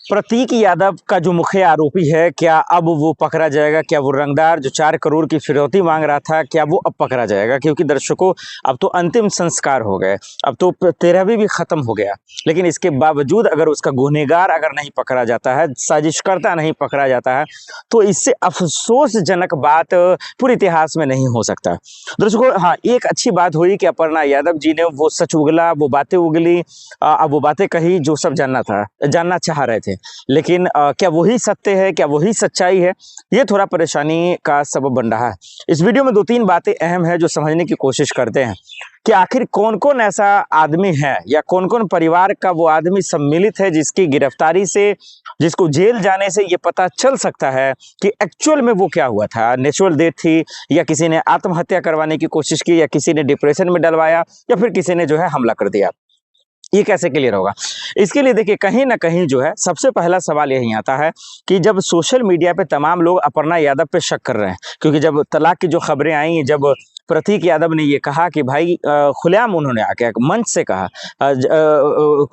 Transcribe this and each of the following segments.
प्रतीक यादव का जो मुख्य आरोपी है, क्या अब वो पकड़ा जाएगा? क्या वो रंगदार जो 4 करोड़ की फिरौती मांग रहा था, क्या वो अब पकड़ा जाएगा? क्योंकि दर्शकों, अब तो अंतिम संस्कार हो गए, अब तो 13वीं भी खत्म हो गया, लेकिन इसके बावजूद अगर उसका गुनहगार अगर नहीं पकड़ा जाता है, साजिशकर्ता नहीं पकड़ा जाता है, तो इससे अफसोसजनक बात पूरे इतिहास में नहीं हो सकता। दर्शकों, हाँ, एक अच्छी बात हुई कि अपर्णा यादव जी ने वो सच उगला, वो बातें उगली, अब वो बातें कही जो सब जानना चाह रहे थे। लेकिन क्या वही सत्य है, क्या वही सच्चाई है? ये थोड़ा परेशानी का सबब बन रहा है। इस वीडियो में 2-3 बातें अहम है जो समझने की कोशिश करते हैं कि आखिर कौन कौन ऐसा आदमी है या कौन कौन परिवार का वो आदमी सम्मिलित है जिसकी गिरफ्तारी से, जिसको जेल जाने से ये पता चल सकता है कि एक्चुअल में वो क्या हुआ था। नेचुरल डेथ थी, या किसी ने आत्महत्या करवाने की कोशिश की, या किसी ने डिप्रेशन में डलवाया, या फिर किसी ने जो है हमला कर दिया। ये कैसे क्लियर होगा? इसके लिए देखिए, कहीं ना कहीं जो है सबसे पहला सवाल यही आता है कि जब सोशल मीडिया पे तमाम लोग अपर्णा यादव पे शक कर रहे हैं, क्योंकि जब तलाक की जो खबरें आई, जब प्रतीक यादव ने ये कहा कि भाई, खुलेआम उन्होंने आके मंच से कहा,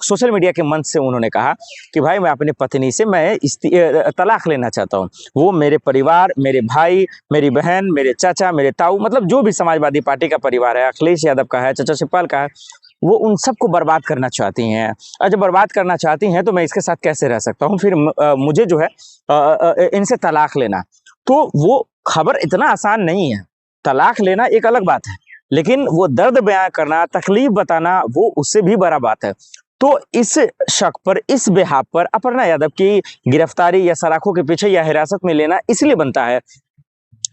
सोशल मीडिया के मंच से उन्होंने कहा कि भाई, मैं अपनी पत्नी से तलाक लेना चाहता हूँ। वो मेरे परिवार, मेरे भाई, मेरी बहन, मेरे चाचा, मेरे ताऊ, मतलब जो भी समाजवादी पार्टी का परिवार है, अखिलेश यादव का है, चाचा शिवपाल का है, वो उन सबको बर्बाद करना चाहती हैं। और जब बर्बाद करना चाहती हैं तो मैं इसके साथ कैसे रह सकता हूँ? फिर मुझे जो है इनसे तलाक लेना। तो वो खबर इतना आसान नहीं है। तलाक लेना एक अलग बात है, लेकिन वो दर्द बयां करना, तकलीफ बताना, वो उससे भी बड़ा बात है। तो इस शक पर, इस बेहाव पर अपर्णा यादव की गिरफ्तारी या सलाखों के पीछे या हिरासत में लेना इसलिए बनता है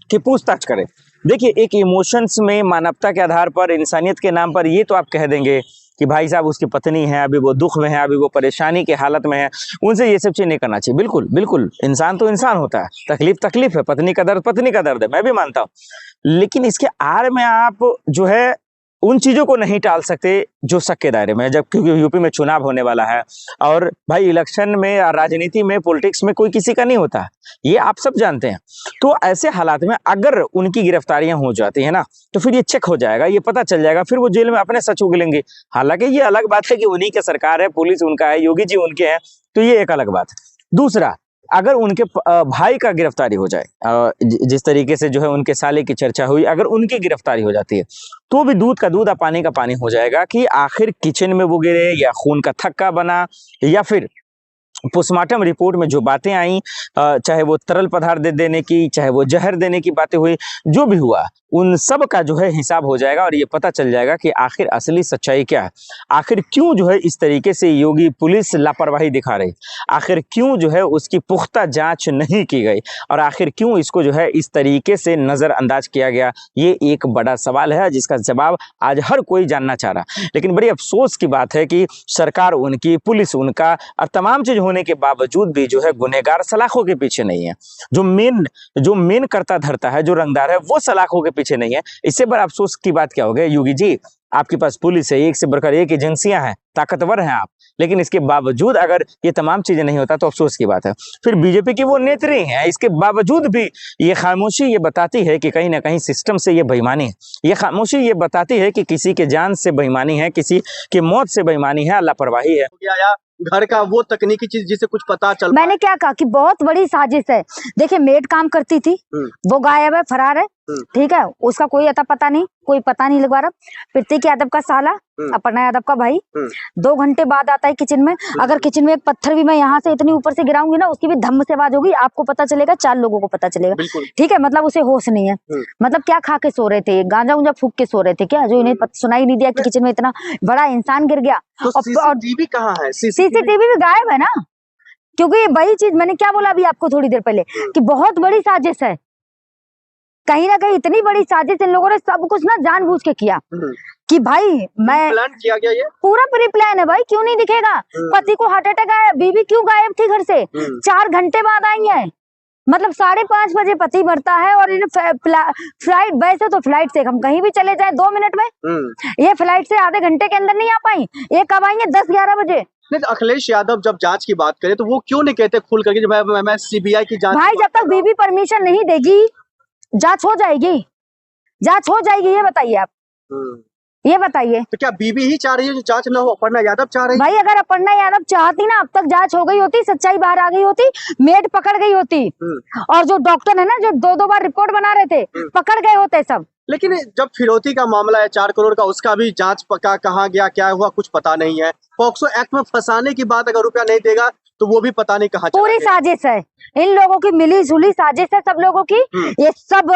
कि पूछताछ करें। देखिए, एक इमोशंस में, मानवता के आधार पर, इंसानियत के नाम पर ये तो आप कह देंगे कि भाई साहब, उसकी पत्नी है, अभी वो दुख में है, अभी वो परेशानी की हालत में है, उनसे ये सब चीज नहीं करना चाहिए। बिल्कुल बिल्कुल, इंसान तो इंसान होता है, तकलीफ है, पत्नी का दर्द है, मैं भी मानता हूँ। लेकिन इसके आड़ में आप जो है उन चीजों को नहीं टाल सकते जो शक के दायरे में है। जब क्योंकि यूपी में चुनाव होने वाला है, और भाई इलेक्शन में, राजनीति में, पॉलिटिक्स में कोई किसी का नहीं होता, ये आप सब जानते हैं। तो ऐसे हालात में अगर उनकी गिरफ्तारियां हो जाती है ना, तो फिर ये चेक हो जाएगा, ये पता चल जाएगा, फिर वो जेल में अपने सच उगलेंगे। हालांकि ये अलग बात है कि उन्हीं की सरकार है, पुलिस उनका है, योगी जी उनके हैं, तो ये एक अलग बात है। दूसरा, अगर उनके भाई का गिरफ्तारी हो जाए, जिस तरीके से जो है उनके साले की चर्चा हुई, अगर उनकी गिरफ्तारी हो जाती है, तो भी दूध का दूध और पानी का पानी हो जाएगा कि आखिर किचन में वो गिरे, या खून का थक्का बना, या फिर पोस्टमार्टम रिपोर्ट में जो बातें आई, चाहे वो तरल पदार्थ देने की, चाहे वो जहर देने की बातें हुई, जो भी हुआ, उन सब का जो है हिसाब हो जाएगा, और ये पता चल जाएगा कि आखिर असली सच्चाई क्या है। आखिर क्यों जो है इस तरीके से योगी पुलिस लापरवाही दिखा रही, आखिर क्यों जो है उसकी पुख्ता जांच नहीं की गई, और आखिर क्यों इसको जो है इस तरीके से नजरअंदाज किया गया, ये एक बड़ा सवाल है जिसका जवाब आज हर कोई जानना चाह रहा। लेकिन बड़ी अफसोस की बात है कि सरकार उनकी, पुलिस उनका, और तमाम चीज होने के बावजूद भी जो है गुनहगार सलाखों के पीछे नहीं है। जो मेन करता धरता है, जो रंगदार है, वो सलाखों के पीछे नहीं है। इससे बड़ा अफसोस की बात क्या हो गई? योगी जी, आपके पास पुलिस है, एक से बढ़कर एक एजेंसियां हैं, ताकतवर हैं आप, लेकिन इसके बावजूद अगर ये तमाम चीजें नहीं होता तो अफसोस की बात है। फिर बीजेपी की वो नेत्री हैं, इसके बावजूद भी ये खामोशी ये बताती है कि कहीं ना कहीं सिस्टम से ये बेईमानी है। ये खामोशी ये बताती है कि किसी के जान से बेईमानी है, किसी के मौत से बेईमानी है, लापरवाही है। घर का वो तकनीकी चीज जिसे कुछ पता चल, मैंने क्या कहा कि बहुत बड़ी साजिश है। देखिए, मेड काम करती थी, वो गायब है, फरार है, ठीक है, उसका कोई अता पता नहीं, कोई पता नहीं लगा रहा। प्रतीक यादव का साला, अपर्णा यादव का भाई, 2 घंटे बाद आता है किचन में। अगर किचन में एक पत्थर भी मैं यहाँ से इतनी ऊपर से गिराऊंगी ना, उसकी भी धम्म से आवाज होगी, आपको पता चलेगा, 4 लोगों को पता चलेगा, ठीक है। मतलब उसे होश नहीं है। मतलब क्या खा के सो रहे थे, गांजा उंजा फूक के सो रहे थे क्या, जो इन्हें सुनाई नहीं दिया कि किचन में इतना बड़ा इंसान गिर गया? तो सीसीटीवी कहाँ है? सीसीटीवी भी गायब है ना, क्योंकि वही चीज मैंने क्या बोला अभी आपको थोड़ी देर पहले कि बहुत बड़ी साजिश है। कहीं ना कहीं इतनी बड़ी साजिश इन लोगों ने सब कुछ ना जानबूझ के किया कि भाई मैं प्लान किया गया, ये पूरा प्री प्लान है भाई, क्यों नहीं दिखेगा? पति को हार्ट अटैक आया, बीवी क्यों गायब थी घर से? 4 घंटे बाद आई है, मतलब 5:30 बजे पति मरता है, और इन्हें फ्लाइट, वैसे तो फ्लाइट से हम कहीं भी चले जाए 2 मिनट में, ये फ्लाइट से आधे घंटे के अंदर नहीं आ पाई, ये कब आएंगे? 10-11 बजे। नहीं, अखिलेश यादव जब जांच की बात करें तो वो क्यों नहीं कहते खुल करके मैं सीबीआई की जांच? भाई, जब तक बीबी परमिशन नहीं देगी, जांच हो जाएगी, जांच हो जाएगी, ये बताइए आप। ये बताइए। तो क्या बीबी ही चाह रही है जो जांच न हो? अपर्णा यादव चाह रही है? भाई अगर अपर्णा यादव चाहती ना, अब तक जांच हो गई होती, सच्चाई बाहर आ गई होती, मेड पकड़ गई होती, और जो डॉक्टर है ना जो 2-2 बार रिपोर्ट बना रहे थे, पकड़ गए होते सब। लेकिन जब फिरौती का मामला है 4 करोड़ का, उसका भी जांच पक्का कहाँ गया, क्या हुआ, कुछ पता नहीं है। पॉक्सो एक्ट में फंसाने की बात, अगर रुपया नहीं देगा तो वो भी पता नहीं कहाँ चला पूरी गया। साजिश है, इन लोगों की मिली जुली साजिश है सब लोगों की। ये सब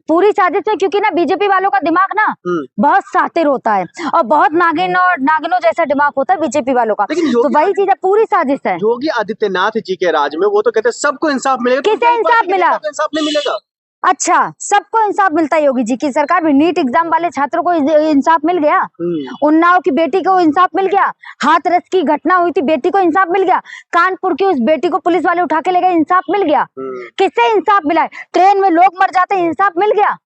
पूरी साजिश है, क्योंकि ना बीजेपी वालों का दिमाग ना बहुत शातिर होता है और बहुत नागिनों जैसा दिमाग होता है बीजेपी वालों का। तो वही चीज है, पूरी साजिश है। योगी आदित्यनाथ जी के राज में वो तो कहते हैं सबको इंसाफ मिलेगा। किसे इंसाफ मिला? इंसाफ नहीं मिलेगा। अच्छा, सबको इंसाफ मिलता है योगी जी की सरकार में? नीट एग्जाम वाले छात्रों को इंसाफ मिल गया, उन्नाव की बेटी को इंसाफ मिल गया, हाथरस की घटना हुई थी बेटी को इंसाफ मिल गया, कानपुर की उस बेटी को पुलिस वाले उठा के ले गए, इंसाफ मिल गया। किससे इंसाफ मिला है? ट्रेन में लोग मर जाते, इंसाफ मिल गया।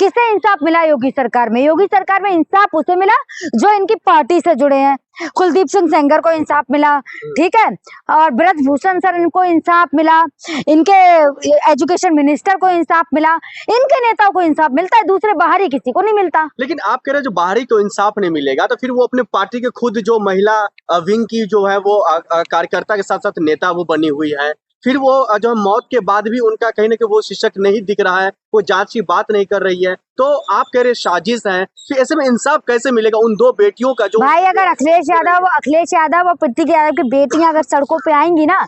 किसे इंसाफ मिला योगी सरकार में? योगी सरकार में इंसाफ उसे मिला जो इनकी पार्टी से जुड़े हैं। कुलदीप सिंह सेंगर को इंसाफ मिला, ठीक है, और ब्रजभूषण सर को इंसाफ मिला, इनके एजुकेशन मिनिस्टर को इंसाफ मिला, इनके नेताओं को इंसाफ मिलता है, दूसरे बाहरी किसी को नहीं मिलता। लेकिन आप कह रहे जो बाहरी को इंसाफ नहीं मिलेगा, तो फिर वो अपने पार्टी के खुद जो महिला विंग की जो है वो कार्यकर्ता के साथ साथ नेता वो बनी हुई है, फिर वो जो मौत के बाद भी उनका कहीं ना कहीं वो शिक्षक नहीं दिख रहा है, वो जांच की बात नहीं कर रही है, तो आप कह रहे साजिश है, फिर ऐसे में इंसाफ कैसे मिलेगा उन 2 बेटियों का? जो भाई अगर अखिलेश यादव और प्रीति यादव की बेटियां अगर सड़कों पे आएंगी ना,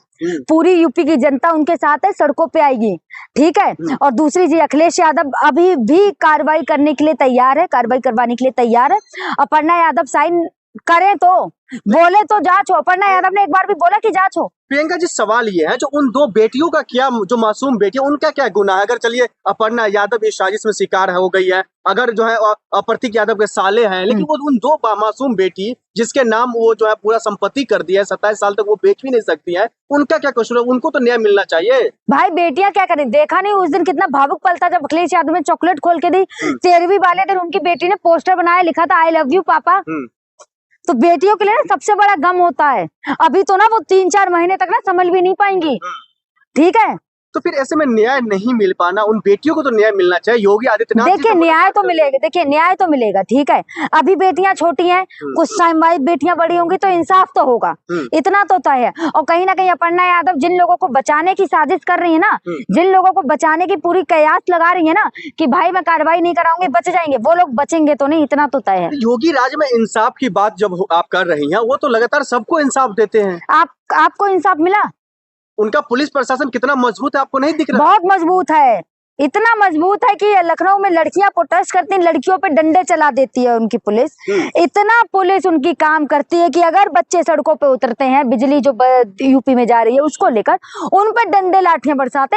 पूरी यूपी की जनता उनके साथ है, सड़कों पे आएगी, ठीक है। और दूसरी चीज, अखिलेश यादव अभी भी कार्रवाई करने के लिए तैयार है, कार्रवाई करवाने के लिए तैयार है। अपर्णा यादव साइन करे तो, बोले तो जांच हो। अपर्णा यादव ने एक बार भी बोला कि जांच हो। प्रियंका जी, सवाल ये है जो उन 2 बेटियों का क्या, जो मासूम बेटियां, उनका क्या गुनाह है? अगर चलिए अपर्णा यादव इस साजिश में शिकार हो गई है, अगर जो है प्रतीक यादव के साले हैं, लेकिन वो उन 2 मासूम बेटी जिसके नाम वो जो है पूरा संपत्ति कर दिया है, 27 साल तक वो बेच भी नहीं सकती है, उनका क्या कसूर है? उनको तो न्याय मिलना चाहिए। भाई बेटियां क्या करें? देखा नहीं उस दिन कितना भावुक पल था जब अखिलेश यादव ने चॉकलेट खोल के दी, 13वीं वाले दिन उनकी बेटी ने पोस्टर बनाया, लिखा था आई लव यू पापा। तो बेटियों के लिए ना सबसे बड़ा गम होता है। अभी तो ना वो 3-4 महीने तक ना संभल भी नहीं पाएंगी, ठीक है। तो फिर ऐसे में न्याय नहीं मिल पाना, उन बेटियों को तो न्याय मिलना चाहिए। योगी आदित्यनाथ देखिए न्याय तो मिलेगा, देखिए न्याय तो मिलेगा, ठीक है। अभी बेटियां छोटी हैं, कुछ टाइम बाद बेटियां बड़ी होंगी तो इंसाफ तो होगा, इतना तो तय है। और कहीं ना कहीं अपर्णा यादव जिन लोगों को बचाने की साजिश कर रही है ना, जिन लोगों को बचाने की पूरी कयास लगा रही है ना कि भाई मैं कार्रवाई नहीं कराऊंगी, बच जाएंगे, वो लोग बचेंगे तो नहीं, इतना तो तय है। योगी राज में इंसाफ की बात जब आप कर रही हैं, वो तो लगातार सबको इंसाफ देते हैं। आपको इंसाफ मिला? उनका पुलिस प्रशासन कितना मजबूत है, आपको नहीं दिख रहा? बहुत मजबूत है, इतना मजबूत है कि लखनऊ में लड़कियां प्रोटेस्ट करती हैं, लड़कियों पे डंडे चला देती है उनकी पुलिस। इतना पुलिस उनकी काम करती है कि अगर बच्चे सड़कों पे उतरते हैं, बिजली जो यूपी में जा रही है उसको लेकर, उन पे डंडे लाठियां बरसाते हैं।